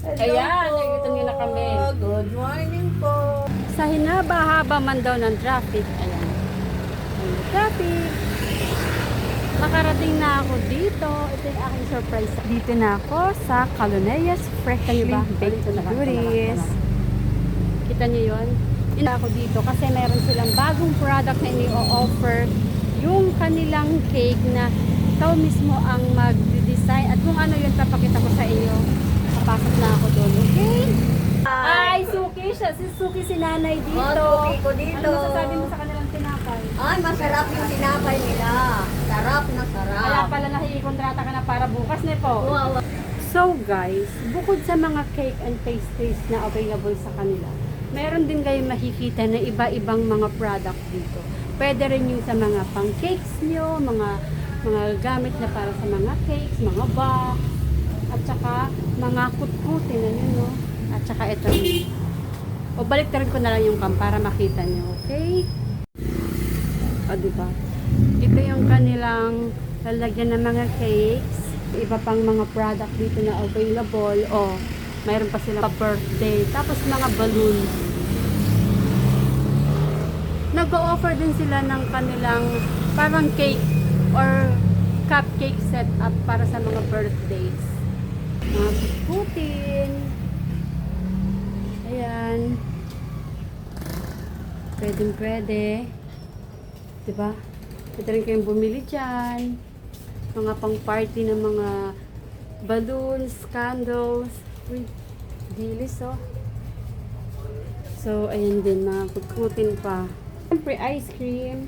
Ayan, nakikita niyo na kami. Good morning po. Sa hinaba-haba man daw ng traffic, ayan. May traffic. Nakarating na ako dito. Ito yung aking surprise. Dito na ako sa Calonellas Freshly Baked Goodies. Kita niyo yun? Ina ako dito kasi meron silang bagong product na ini-offer. Yung kanilang cake na ikaw mismo ang mag-design. At kung ano yun, papakita ko sa inyo. Papasok na ako doon. Okay? Ay, Suki siya. Si Suki si nanay dito. Suki ko dito. Ano masasabi mo sa kanilang tinapay? Ay, masarap yung tinapay nila. Sarap na sarap. Kaya pala nakikontrata ka na para bukas na po. Wow. So guys, bukod sa mga cake and pastries na available sa kanila, meron din kayong makikita na iba-ibang mga product dito. Pwede rin yung sa mga pang cakes nyo, mga gamit na para sa mga cakes, mga box, at saka mga kutkutin na yun, no? At saka ito. O balik rin ko na lang yung cam para makita nyo, okay? O diba? Ito yung kanilang lalagyan ng mga cakes. Iba pang mga product dito na available. O, mayroon pa sila pa-birthday. Tapos mga balloons. Nag-o-offer din sila ng kanilang parang cake or cupcake setup para sa mga birthdays. Mga biskutin. Ayan. Pwede. Diba? Pwede rin kayong bumili dyan. Mga pang-party ng mga balloons, candles. Uy, dilis oh. So, ayan din, mga pagkutin pa. Siyempre, ice cream.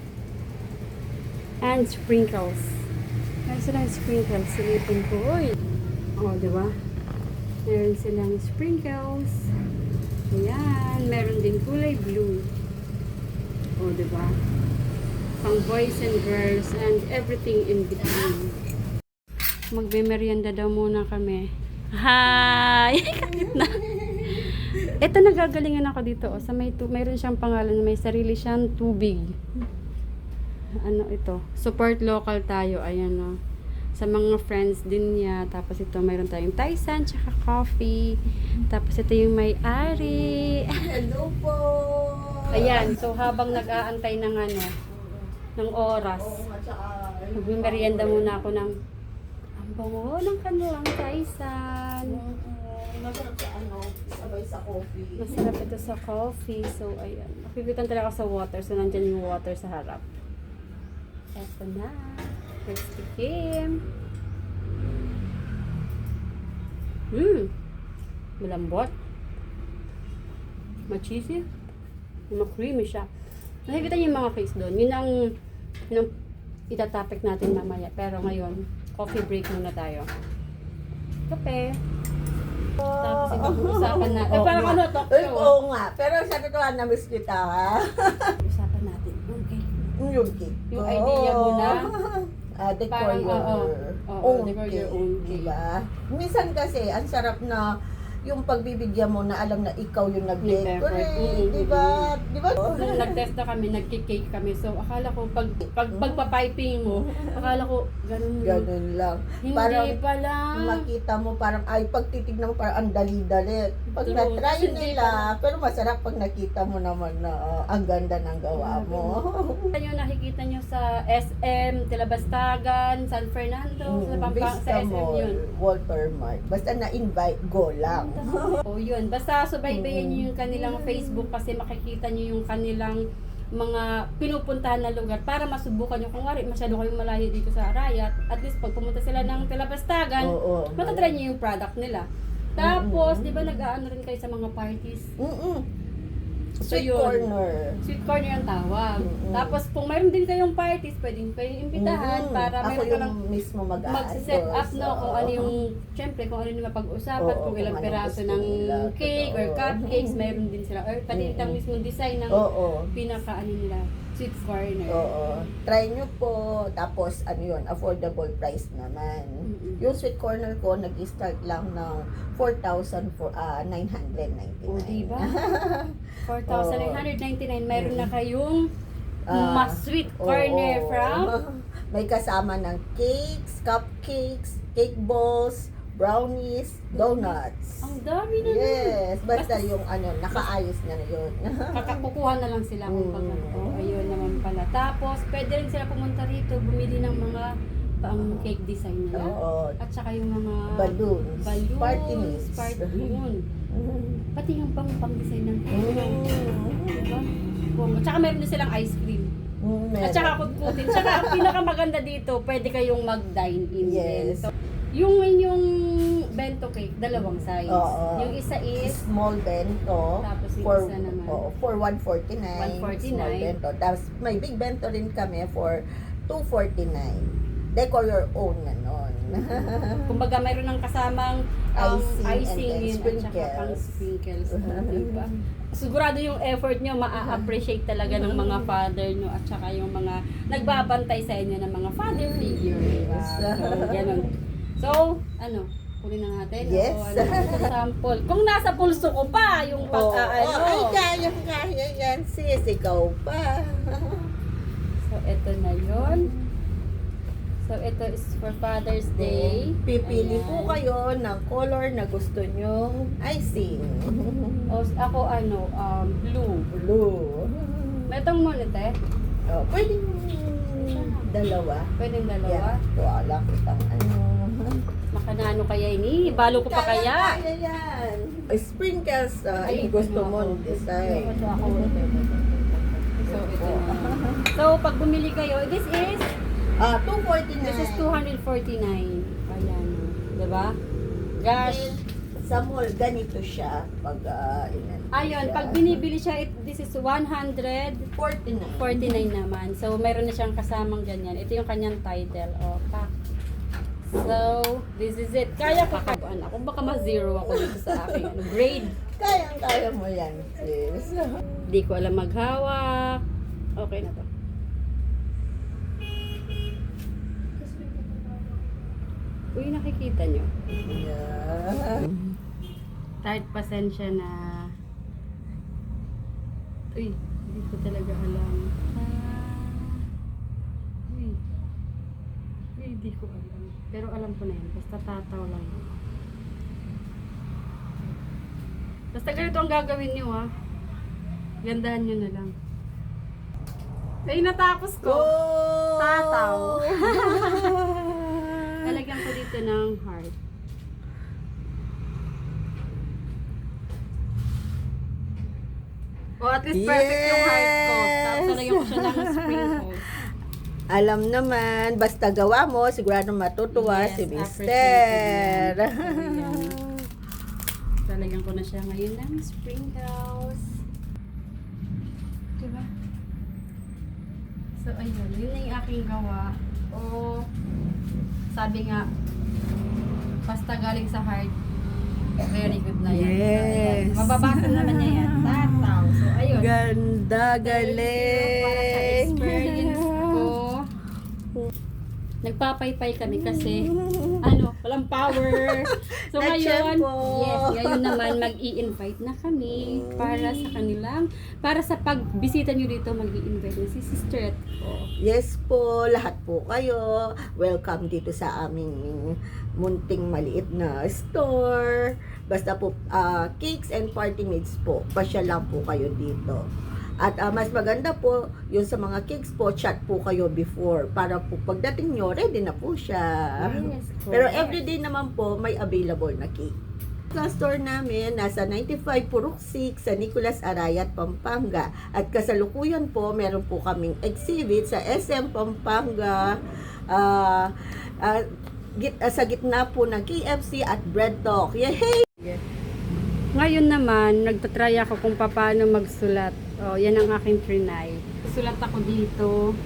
And sprinkles. Meron silang sprinkles. Silipin ko. Uy! O, diba? Meron silang sprinkles. Ayan. Meron din kulay blue. O, diba? Pang boys and girls and everything in between. Magbe-merienda daw muna kami. Hi! Kakit na. Ito nagagalingan ako dito. O, sa mayroon siyang pangalan. May sarili siyang tubig. Ano ito? Support local tayo. Ayan o. Sa mga friends din niya. Tapos ito mayroon tayong Tyson tsaka coffee. Tapos ito yung may-ari. Hello po. Ayan. So habang nag-aantay ng ng oras. Magmimerienda muna ako ng ang bango ng kanilang Tyson. Masarap sa sabay sa coffee. Masarap ito sa coffee. So, ayan. Napipitan talaga ako sa water. So, nandyan yung water sa harap. Eto na. First tikim. Malambot. Ma-cheesy. Ma-creamy siya. Nakikita niyo yung mga cakes doon. Yun ang itatopic natin mamaya. Pero ngayon, coffee break muna tayo. Kape. Tapos ipag-uusapan natin. Parang ano, talk show. Oo nga. Pero sa totoo, na-miss kita ha. Usapan natin. Okay. Yung cake. Yung idea mo na. Decor Parang, your oo, decor your own cake. Diba? Minsan kasi, ang sarap na yung pagbibigyan mo na alam na ikaw yung nag-decorate, diba? Diba? Nung nag-test na kami, nagki-cake kami. So, akala ko, pagpapiping mo, akala ko, ganun. Ganun lang. Hindi Parang pala. makita mo parang, ay, pag titignan mo parang ang dali-dali. Pag True. na-try Hindi nila, pero masarap pag nakita mo naman na ang ganda ng gawa mo. Yung nakikita nyo sa SM, Tilabastagan, San Fernando, sa SM yun. Walter Mart. Basta na-invite, go lang. O yun, basta subaybayan nyo yung kanilang Facebook kasi makikita nyo yung kanilang mga pinupuntahan na lugar para masubukan nyo. Kung wari, masyado kayong malayo dito sa Arayat, at least pag pumunta sila ng Tilabastagan, matatry nyo yung product nila. Tapos, di ba nag-aano rin kayo sa mga parties? Sweet yun. corner. Sweet corner ang tawag. Tapos, kung mayroon din kayong parties, pwedeng kayong imbitahan para Ako mayroon ka yung lang mismo mag-set up na kung ano yung, syempre, kung ano yung mapag-usapan, Oo, kung ilang kung ano piraso gusto ng nila, cake or totoo. cupcakes, mayroon din sila. Or pati itang mismong design ng pinaka-ano nila, sweet corner. Oo. Try nyo po. Tapos, ano yun, affordable price naman. Yung sweet corner ko, nag-start lang ng 4,999. O, diba? 4,999. Mayroon na kayong mas sweet corner from May kasama ng cakes, cupcakes, cake balls, brownies, donuts. Ang dami na nun. Yes, basta yung nakaayos na yun. Kakakukuha na lang sila kung pag ayun naman pala. Tapos, pwede rin sila pumunta rito, bumili ng mga pang cake design nila. Oo. At saka yung mga Balloons. Party mix. yun. Pati yung pang-design ng cake. Diba? At saka meron din silang ice cream. At saka kutkutin. Tsaka ang pinakamaganda dito, pwede kayong mag-dine in din. Yes. So, yung inyong bento cake, dalawang size. Oo. Yung isa is small bento. Tapos yung for, isa naman. For 149. 149. Small bento. Tapos may big bento rin kami for 249. Decor your own ganon. kumbaga mayroon ng kasamang icing and yun at saka pang sprinkles. Diba? Sigurado yung effort nyo ma-appreciate talaga ng mga father nyo at saka yung mga nagbabantay sa inyo ng mga father figure. Diba? So, ganun. So, kunin na natin. Yes. Sample. Kung nasa pulso ko pa, yung ay, kaya yan, sis. Ikaw pa. So, ito na yun. So, ito is for Father's Day. Pipili Ayan. po kayo ng color na gusto nyo icing. O, ako blue. Blue. Itong monete, Pwedeng dalawa. pwedeng dalawa. Yeah. Wala kitang Makanano kaya ini? Balo ko pa kaya? Kaya yan. Sprinkles, Ay, gusto mo ako. design. Ito ako. So, ito na. So, pag bumili kayo, this is 249. This is 249. Ayan. Diba? Gosh. Sa mall, ganito siya. Pag, Ayun, pag binibili siya, this is 149 49. naman. So, meron na siyang kasamang ganyan. Ito yung kanyang title. O, pack. So, this is it. Kaya ko kabuan ako. Baka ma-zero ako dito sa aking grade. Kaya mo yan, sis. Di ko alam maghawak. Okay na to. Uy, nakikita nyo. Yeah. Tart pasensya na. Uy, hindi ko talaga alam. Uy, hindi ko alam. Pero alam ko na yun. Basta tataw lang. Basta ganito ang gagawin nyo, ha. Gandahan nyo na lang. Ay, natapos ko. Tataw. Lalagyan ko dito ng heart. O, at least perfect yung heart ko. Tapos lalagyan ko siya ng sprinkles. Alam naman, basta gawa mo, sigurado matutuwa Yes, si appreciated Mister. yan. Lalagyan ko na siya ngayon ng sprinkles. Diba? So, ayun. Yun na yung aking gawa. O, sabi nga, basta galing sa heart, very good na yan. So, ayan. Yes. Mababasa naman niya yan. Tataw. So, ayun. Ganda, Para sa galing. experience ko, nagpapaypay kami kasi walang power. So ngayon, ngayon naman mag-i-invite na kami para sa pagbisita nyo dito, mag-i-invite na si Sister at ko. Yes po, lahat po kayo. Welcome dito sa aming munting maliit na store. Basta po, cakes and party meats po. Pasya lang po kayo dito. At mas maganda po, yung sa mga cakes po, chat po kayo before. Para po pagdating nyo, ready na po siya. Yes, Pero correct. everyday naman po, may available na cake. Sa store namin, nasa 95 Purok 6 sa Nicolas Arayat, Pampanga. At kasalukuyan po, meron po kaming exhibit sa SM Pampanga. Sa gitna po ng KFC at Bread Talk. Yay! Ngayon naman, nagtatry ako kung paano magsulat. Oh, yan ang aking trinay. Sulat ako dito.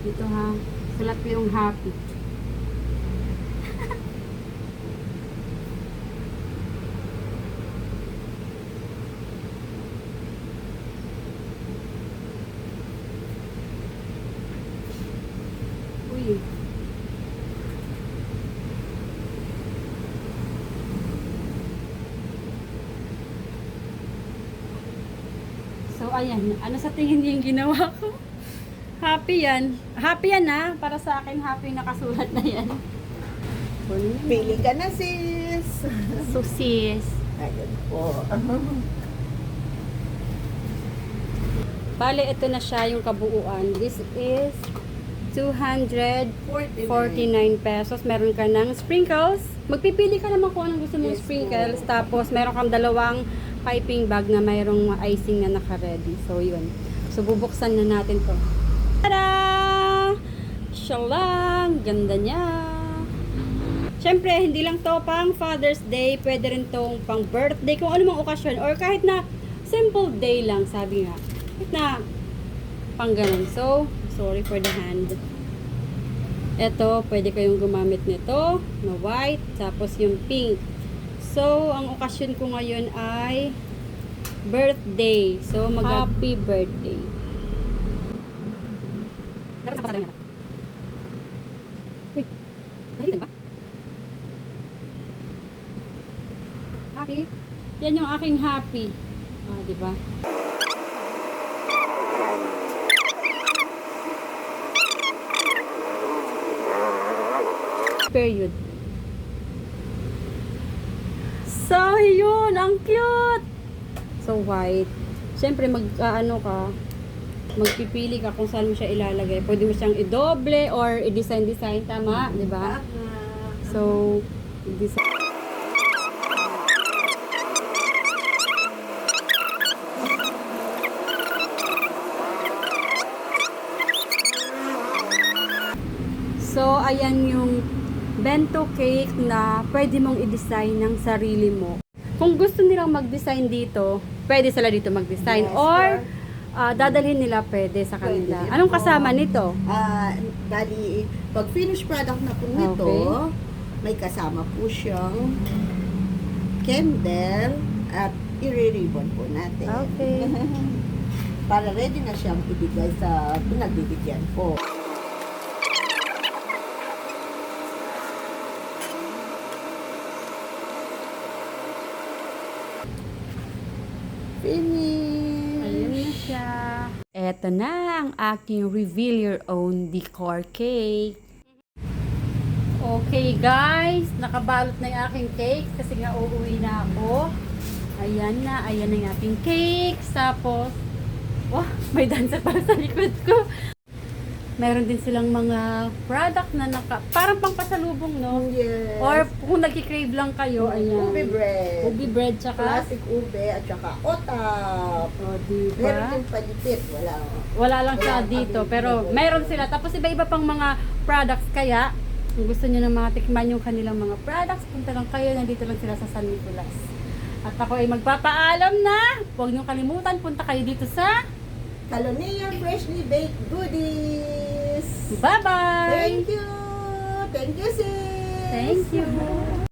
Dito ha. Sulat ko yung happy. Uy. So, ayan. Ano sa tingin niyo yung ginawa ko? Happy yan. Happy yan ha. Para sa akin, happy nakasulat na yan. Kunin mo. Pili ka na, sis. So, sis. Ayun po. Bale, ito na siya yung kabuuan. This is 249 pesos. Meron ka ng sprinkles. Magpipili ka naman kung anong gusto mong Yes, sprinkles. po. Tapos, meron kang dalawang piping bag na mayroong icing na naka-ready. So, yun. So, bubuksan na natin to. Tada! Siya lang. Ganda niya. Siyempre, hindi lang to pang Father's Day. Pwede rin tong pang birthday. Kung ano mang okasyon. Or kahit na simple day lang, sabi nga. Kahit na pang ganun. So, sorry for the hand. Ito, pwede kayong gumamit nito na white, tapos yung pink. So, ang okasyon ko ngayon ay birthday. So, happy birthday. Uy, nakita ba? Happy? Yan yung aking happy. Ah, di ba? Period. So, yun. Ang cute! So, white. Siyempre, magpipili ka kung saan mo siya ilalagay. Pwede mo siyang i-doble or i-design. Tama? Di ba? So, design. So, ayan yung bento cake na pwede mong i-design ng sarili mo. Kung gusto nilang mag-design dito, pwede sila dito mag-design. Yes, Or, dadalhin nila pwede sa kanila. Pwede Anong po. kasama nito? Bali, pag finished product na po nito, Okay. may kasama po siyang candle at i-ribbon po natin. Okay. Para ready na siyang ibigay sa pinagbibigyan po. Finish! Ayun na siya. Eto na ang aking reveal your own decor cake. Okay guys, nakabalot na yung aking cake kasi nga uuwi na ako. Ayan na yung aking cake. Tapos, wah, may dancer pala sa likod ko. Meron din silang mga product na parang pang pasalubong, no? Yes. Or kung nagki-crave lang kayo, ayan. Ube bread. Ube bread, tsaka Classic ube at saka otap. O, diba? Meron din palipit. Wala lang siya Wala dito, kami pero dito. meron sila. Tapos iba-iba pang mga products, kaya kung gusto nyo na mga tikman yung kanilang mga products, punta lang kayo, nandito lang sila sa San Nicolas. At ako ay magpapaalam na, huwag nyo kalimutan, punta kayo dito sa Calonia Freshly Baked Goodies. bye-bye! Thank you! Thank you, sis! Thank you!